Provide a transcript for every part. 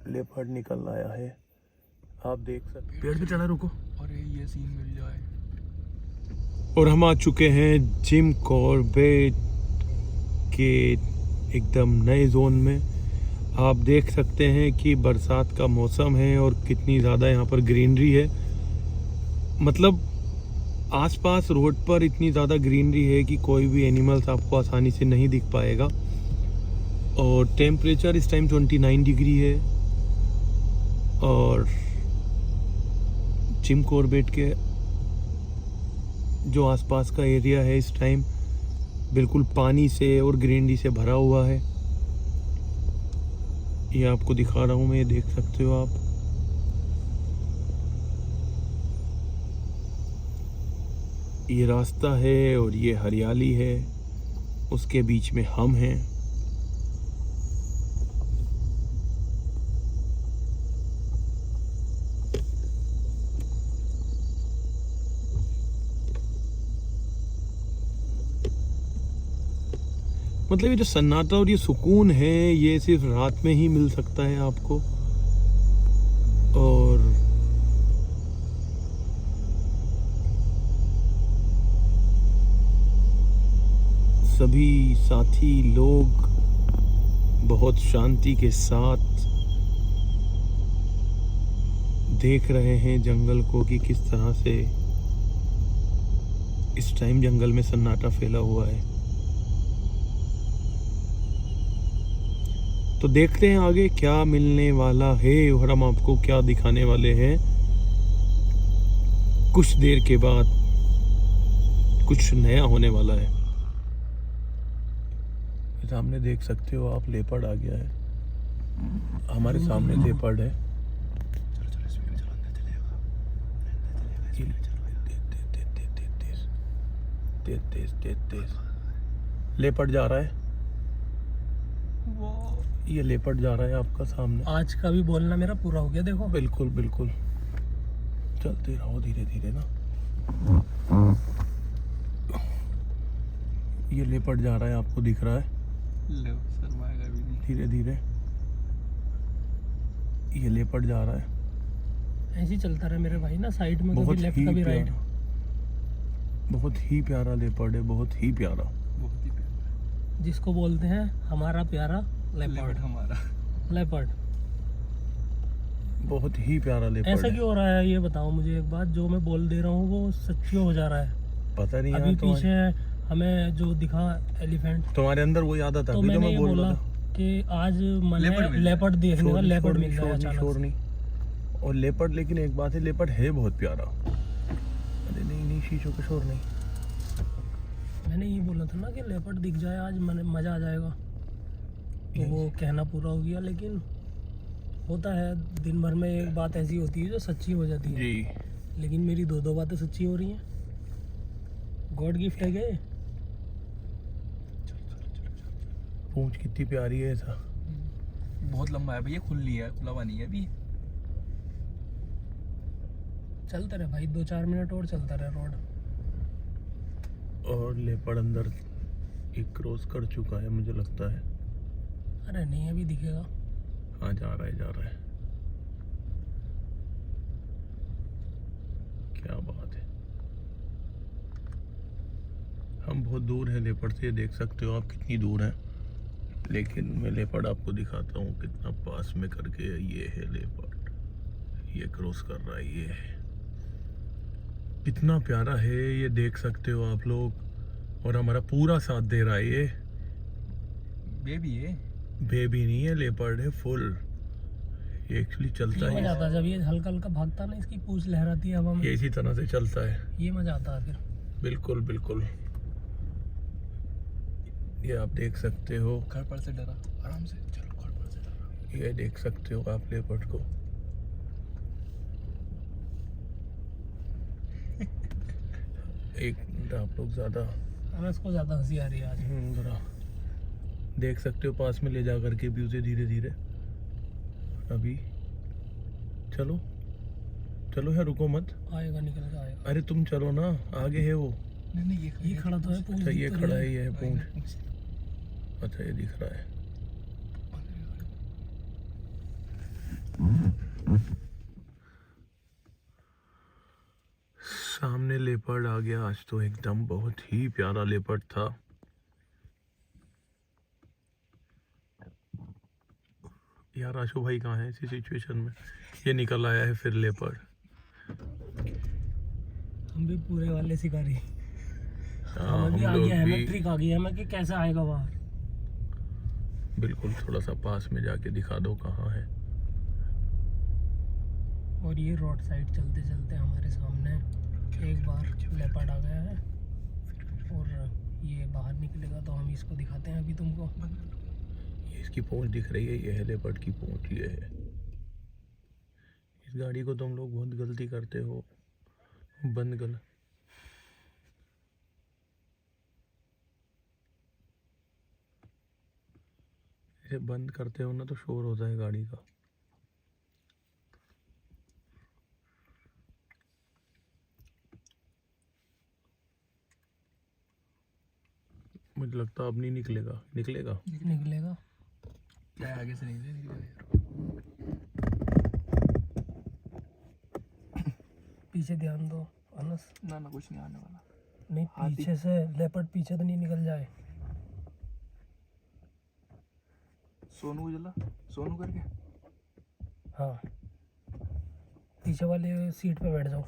Leopard निकल आया है, आप देख सकते। पेड़ पे चढ़ा, रुको। और ये सीन मिल जाए। और हम आ चुके हैं जिम कॉर्बेट के एकदम नए जोन में। आप देख सकते हैं कि बरसात का मौसम है और कितनी ज़्यादा यहाँ पर ग्रीनरी है। मतलब आसपास रोड पर इतनी ज़्यादा ग्रीनरी है कि कोई भी एनिमल्स आपको आसानी से नहीं दिख पाएगा। और टेम्परेचर इस टाइम 29 डिग्री है। और जिम कॉर्बेट के जो आसपास का एरिया है इस टाइम बिल्कुल पानी से और ग्रीनरी से भरा हुआ है। ये आपको दिखा रहा हूँ मैं, ये देख सकते हो आप। ये रास्ता है और ये हरियाली है, उसके बीच में हम हैं। मतलब ये जो सन्नाटा और ये सुकून है ये सिर्फ रात में ही मिल सकता है आपको। और सभी साथी लोग बहुत शांति के साथ देख रहे हैं जंगल को कि किस तरह से इस टाइम जंगल में सन्नाटा फैला हुआ है। तो देखते हैं आगे क्या मिलने वाला है और हम आपको क्या दिखाने वाले हैं कुछ देर के बाद। कुछ नया होने वाला है। सामने देख सकते हो आप, लेपर्ड आ गया है हमारे सामने। लेपर्ड है, लेपर्ड जा रहा है। ये लेपर्ड जा रहा है आपका सामने। आज का भी बोलना मेरा पूरा हो गया, देखो। बिल्कुल बिल्कुल, चलते रहो धीरे धीरे ना। ये लेपर्ड जा रहा है, आपको दिख रहा है। शर्माएगा भी नहीं। धीरे धीरे ये लेपर्ड जा रहा है। ऐसे ही चलता रहे मेरे भाई ना, साइड में बहुत कभी लेफ्ट ही कभी राइट। प्यारा, बहुत ही प्यारा लेपर्ड है, बहुत ही प्यारा। बहुत ही प्यारा, जिसको बोलते हैं हमारा प्यारा लेपर्ड। हमारा लेपर्ड बहुत ही प्यारा लेपर्ड ऐसा क्यों हो रहा है ये बताओ मुझे एक बात। जो मैं बोल दे रहा हूँ वो सच क्यों हो जा रहा है? पता नहीं अभी यार। पीछे हमें जो दिखा एलिफेंट, तुम्हारे अंदर वो याद आता तो है जो मैंने मैं ये बोल बोला रहा था कि आज मैंने लेपर्ड देखने का, लेपर्ड मिल गया अचानक शोर से। नहीं। और लेपर्ड, लेकिन एक बात है, लेपर्ड है बहुत प्यारा। अरे नहीं नहीं, शीशों का शोर नहीं। मैंने ये बोला था ना कि लेपर्ड दिख जाए आज मजा आ जाएगा, तो वो कहना पूरा हो गया। लेकिन होता है दिन भर में एक बात ऐसी होती है जो सच्ची हो जाती है जी। लेकिन मेरी दो बातें सच्ची हो रही हैं। गॉड गिफ्ट है गए। पूंछ कितनी प्यारी है ऐसा। बहुत लंबा है भैया, खुल लिया है, खुला हुआ नहीं है अभी। चलता रहे भाई, 2-4 मिनट और चलता रहे रोड। और लेपर्ड अंदर एक क्रॉस कर चुका है मुझे लगता है। अरे नहीं, अभी दिखेगा। हाँ, जा रहा है जा रहा है। क्या बात है। हम बहुत दूर हैं लेपर्ड से, देख सकते हो आप कितनी दूर हैं। लेकिन मैं लेपर्ड आपको दिखाता हूँ कितना पास में करके। ये है लेपर्ड, ये क्रॉस कर रहा है। ये है, कितना प्यारा है ये, देख सकते हो आप लोग। और हमारा पूरा साथ दे रहा है। ये बेबी है, बेबी नहीं है, लेपर्ड है फुल। ये एक्चुअली चलता ये है, मजा आता है जब ये हल्का हल्का भागता ना, इसकी पूंछ लहराती है हवा में, ये इसी तरह से चलता है। ये मजा आता है फिर। बिल्कुल बिल्कुल, ये आप देख सकते हो। घर पर से डरा, आराम से चलो, घर पर से डरा। ये देख सकते हो आप लेपर्ड को। एक मिनट, आप लोग ज़्यादा, हमें इसको ज़्यादा हंसी आ रही है आज। ज़रा देख सकते हो पास में ले जा करके भी उसे धीरे धीरे। अभी चलो चलो यार, रुको मत। आएगा, निकल के आएगा। अरे तुम चलो ना, आगे है वो। नहीं ये खड़ा तो है, पूंछ अच्छा, ये दिख तो खड़ा रही है, ये है पूंछ। अच्छा, ये दिख रहा है। सामने लेपर्ड आ गया। आज तो एकदम बहुत ही प्यारा लेपर्ड था। यार आशु भाई कहाँ है इसी सिचुएशन में? ये निकल आया है फिर लेपर्ड। हम भी पूरे वाले शिकारी। हाँ, हमें भी हम आ लोग गया है ना, भी ट्रिक आ गई है हमें कि कैसे आएगा बाहर। बिल्कुल। थोड़ा सा पास में जाके दिखा दो कहाँ है। और ये रोड साइड चलते चलते हमारे सामने एक बार लेपर्ड आ गया है और ये बाहर निकलेगा तो हम इसको दिखाते हैं अभी तुमको। ये इसकी पूंछ दिख रही है, ये है लेपर्ड की पूंछ, ये है। इस गाड़ी को तुम लोग बहुत गलती करते हो। बंद कर। इसे बंद करते हो ना तो शोर होता है गाड़ी का। मुझे लगता है अब नहीं निकलेगा। निकलेगा निकलेगा। क्या आगे से नहीं निकलेगा। पीछे ध्यान दो अनस। ना ना कुछ नहीं आने वाला। नहीं पीछे से लेपर्ड पीछे तो नहीं निकल जाए। सोनू को जला, सोनू करके। हाँ पीछे वाले सीट पे बैठ जाओ।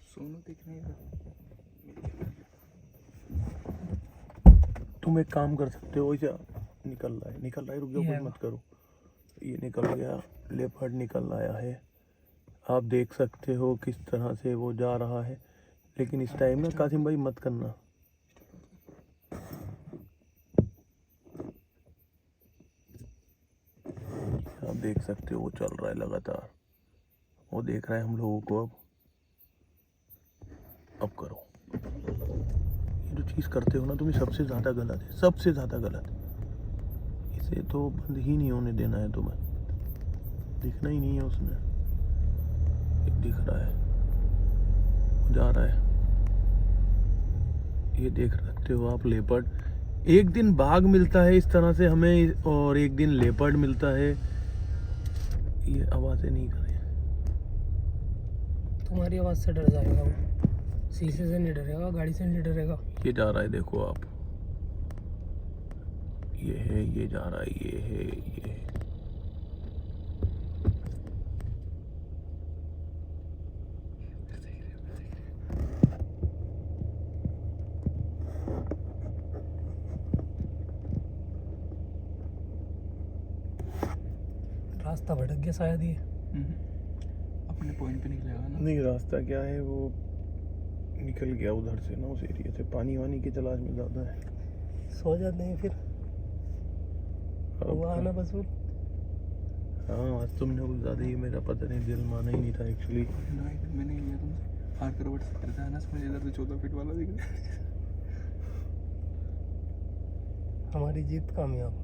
सोनू दिख नहीं रहा। तुम एक काम कर सकते हो। इसे निकल रहा है, निकल रहा है। रुक जाओ, ये कुछ मत करो। ये निकल गया, लेपर्ड निकल आया है। आप देख सकते हो किस तरह से वो जा रहा है। लेकिन इस टाइम ना कासिम भाई मत करना। आप देख सकते हो वो चल रहा है लगातार। वो देख रहा है हम लोगों को। अब करो। ये जो चीज़ करते हो ना तुम, सबसे ज़्यादा गलत है, सबसे ज़्यादा गलत। इसे तो बंद ही नहीं होने देना है तुम्हें। दिखना ही नहीं है उसने। एक दिख रहा है, वो जा रहा है। ये देख सकते हो आप लेपर्ड। एक दिन बाघ मिलता है इस तरह से हमें, और एक दिन लेपर्ड मिलता है। ये आवाज़ें नहीं करे। तुम्हारी आवाज़ से डर जाएगा वो। शीशे से नहीं डरेगा, गाड़ी से नहीं डरेगा। ये जा रहा है, देखो आप। ये है, ये जा रहा है, ये है, ये है। रास्ता भटक गया शायद ये। अपने पॉइंट पे निकलेगा ना। नहीं, रास्ता क्या है, वो निकल गया उधर से ना, उस एरिया से। पानी वानी की तलाश में ज़्यादा है। सो जाते हैं फिर। हुआ आना बस वो। हाँ, आज तुमने कुछ ज़्यादा ही, मेरा पता नहीं, दिल माना ही नहीं था एक्चुअली। ना इधर मैंने लिया तुमसे 8 करोड़ से करता है ना। मुझे इधर से 14 फीट वाला दिख रहा है। हमारी जीत कामयाब।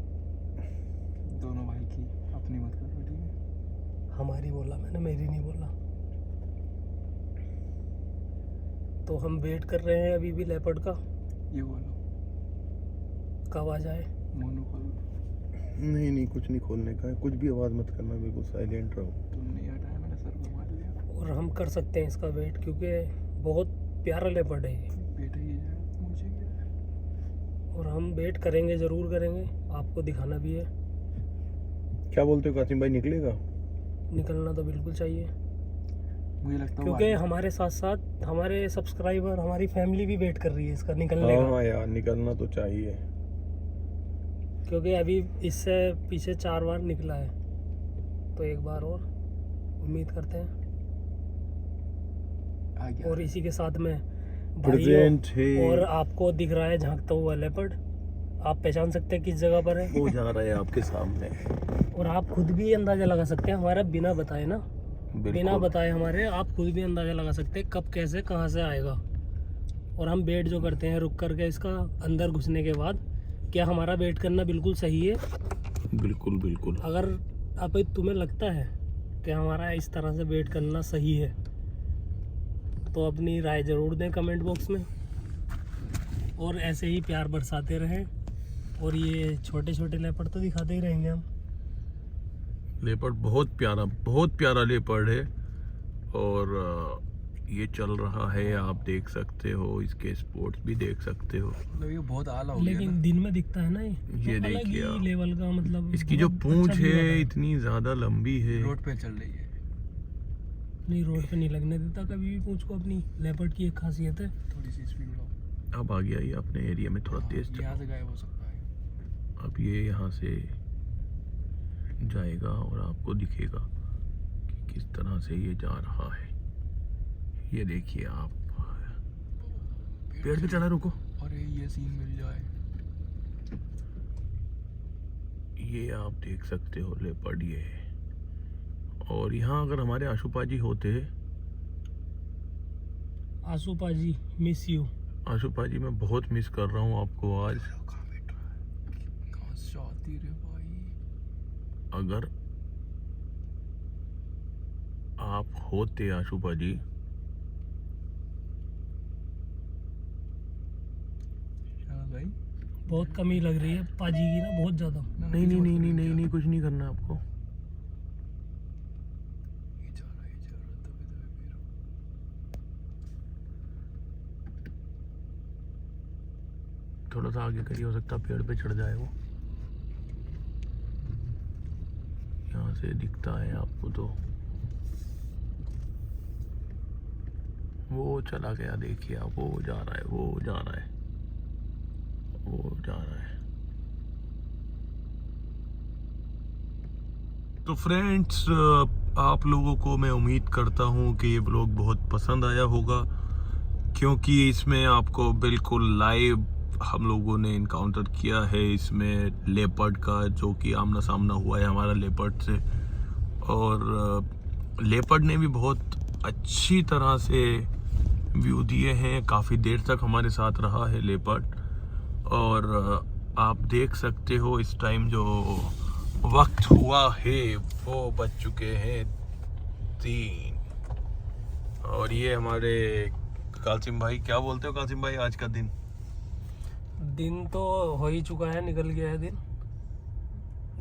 दोनों भाई की अपनी मत करो, ठीक है। हमारी बोला मैंने, मेरी नहीं बोला। तो हम वेट कर रहे हैं अभी भी लेपर्ड का। ये बोलो कब आ जाए। मोनू खोल। नहीं नहीं, कुछ नहीं खोलने का है। कुछ भी आवाज़ मत करना, बिल्कुल साइलेंट रहो। तुमने ये हटाया, मैंने सर को मार लिया। और हम कर सकते हैं इसका वेट, क्योंकि बहुत प्यारा लेपर्ड है ये। बेटा ये है, मुझे क्या है। और हम वेट करेंगे, ज़रूर करेंगे। आपको दिखाना भी है। क्या बोलते हो कासिम भाई, निकलेगा? निकलना तो बिल्कुल चाहिए, मुझे लगता है क्योंकि हमारे साथ साथ हमारे सब्सक्राइबर, हमारी फैमिली भी वेट कर रही है इसका निकलने का। हाँ यार, निकलना तो चाहिए। क्योंकि अभी इससे पीछे 4 बार निकला है, तो एक बार और उम्मीद करते हैं। आ गया। और इसी के साथ में प्रेजेंट भाइयों, है। और आपको दिख रहा है झांकता हुआ लेपर्ड। आप पहचान सकते हैं किस जगह पर है। वो जा रहा है आपके सामने। और आप खुद भी अंदाज़ा लगा सकते हैं, हमारा बिना बताए ना, बिना बिल्कुल। बताए हमारे, आप खुद भी अंदाज़ा लगा सकते हैं कब, कैसे, कहाँ से आएगा। और हम वेट जो करते हैं रुक करके इसका अंदर घुसने के बाद, क्या हमारा वेट करना बिल्कुल सही है? बिल्कुल बिल्कुल। अगर अब तुम्हें लगता है कि हमारा इस तरह से वेट करना सही है, तो अपनी राय ज़रूर दें कमेंट बॉक्स में। और ऐसे ही प्यार बरसाते रहें। और ये छोटे छोटे लेपर्ड तो दिखाते ही रहेंगे हम। लेपर्ड बहुत प्यारा लेपर्ड है। और ये चल रहा है, आप देख सकते हो, इसके स्पोर्ट्स भी देख सकते हो। मतलब ये बहुत आला हो गया लेकिन ना। दिन में दिखता है ना ये ये तो अलग देखिए ही आप। लेवल का, मतलब इसकी जो बहुत पूंछ अच्छा view आता है इतनी ज्यादा लंबी है। रोड पे चल रही है। नहीं, रोड पे नहीं लगने देता कभी भी पूंछ को अपनी। लेपर्ड की एक खासियत है। थोड़ी सी स्पीड बढ़ाओ। अब आ गया ये अपने एरिया में, थोड़ा तेज यहाँ चलाओ। से गायब हो सकता है। अब ये यहाँ से जाएगा और आपको दिखेगा कि किस तरह से ये जा रहा है। ये देखिए आप, पेड़ पे चढ़ा, रुको। और ये सीन मिल जाए। ये आप देख सकते हो लेपर्ड ये है। और यहाँ अगर हमारे आशुपाजी होते, आसूपाजी, मिस यू। आशुपाजी मैं बहुत मिस कर रहा हूँ आपको आज। कहाँ से आती रे भाई। अगर आप होते आशुपाजी, शायद भाई। बहुत कमी लग रही है पाजी की ना, बहुत ज्यादा। नहीं, कुछ नहीं करना आपको। ये जा रहा है दबे दबे पैरों। थोड़ा सा आगे करिए, हो सकता है पेड़ पे चढ़ जाए वो। यहाँ से दिखता है आपको तो। वो चला गया, देखिए आप, वो जा रहा है, वो जा रहा है, वो जा रहा है। तो फ्रेंड्स, आप लोगों को मैं उम्मीद करता हूँ कि ये ब्लॉग बहुत पसंद आया होगा, क्योंकि इसमें आपको बिल्कुल लाइव हम लोगों ने इनकाउंटर किया है इसमें लेपर्ड का, जो कि आमना सामना हुआ है हमारा लेपर्ड से। और लेपर्ड ने भी बहुत अच्छी तरह से व्यू दिए हैं। काफ़ी देर तक हमारे साथ रहा है लेपर्ड। और आप देख सकते हो इस टाइम जो वक्त हुआ है वो बज चुके हैं 3। और ये हमारे कासिम भाई, क्या बोलते हो कासिम भाई, आज का दिन तो हो ही चुका है, निकल गया है दिन।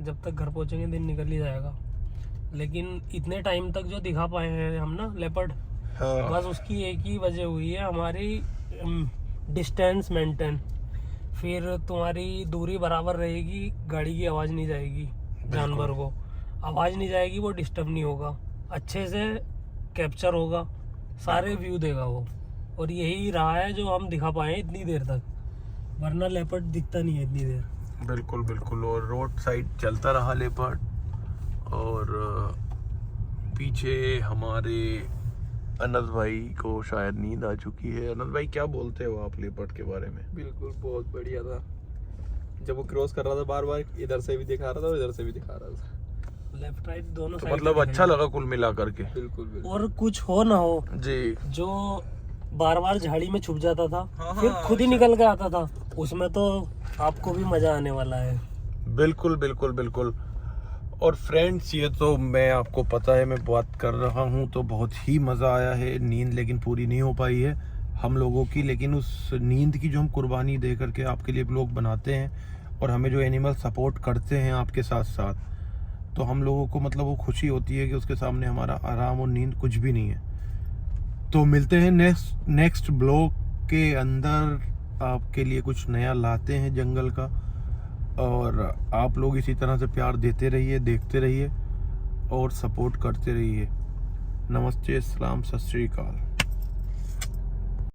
जब तक घर पहुंचेंगे दिन निकल ही जाएगा। लेकिन इतने टाइम तक जो दिखा पाए हैं हम ना लेपर्ड, हाँ। बस उसकी एक ही वजह हुई है, हमारी डिस्टेंस मेंटेन। फिर तुम्हारी दूरी बराबर रहेगी, गाड़ी की आवाज़ नहीं जाएगी, जानवर को आवाज़ नहीं जाएगी, वो डिस्टर्ब नहीं होगा, अच्छे से कैप्चर होगा, सारे व्यू देगा वो। और यही रहा है जो हम दिखा पाए हैं इतनी देर तक, वरना लेपर्ड दिखता नहीं है इतनी देर। बिल्कुल। और रोड साइड चलता रहा लेपर्ड। और पीछे हमारे अनस भाई को शायद नींद आ चुकी है। अनस भाई, क्या बोलते हो आप लेपर्ड के बारे में? बिल्कुल, बहुत बढ़िया था। जब वो क्रॉस कर रहा था बार बार, इधर से भी दिखा रहा था और इधर से भी दिखा रहा था। लेफ्ट राइट दोनों तो साइड मतलब अच्छा लगा कुल मिला करके। बिल्कुल। और कुछ हो ना हो, जी, जो बार बार झाड़ी में छुप जाता था, हाँ, फिर हाँ, खुद ही निकल के आता था, उसमें तो आपको भी मजा आने वाला है। बिल्कुल। और फ्रेंड्स, ये तो मैं, आपको पता है, मैं बात कर रहा हूँ तो बहुत ही मज़ा आया है। नींद लेकिन पूरी नहीं हो पाई है हम लोगों की, लेकिन उस नींद की जो हम कुर्बानी दे करके आपके लिए ब्लॉग बनाते हैं, और हमें जो एनिमल सपोर्ट करते हैं आपके साथ साथ, तो हम लोगों को मतलब वो खुशी होती है कि उसके सामने हमारा आराम और नींद कुछ भी नहीं है। तो मिलते हैं नेक्स्ट ब्लॉग के अंदर, आपके लिए कुछ नया लाते हैं जंगल का। और आप लोग इसी तरह से प्यार देते रहिए, देखते रहिए और सपोर्ट करते रहिए। नमस्ते, सलाम, सत श्री अकाल।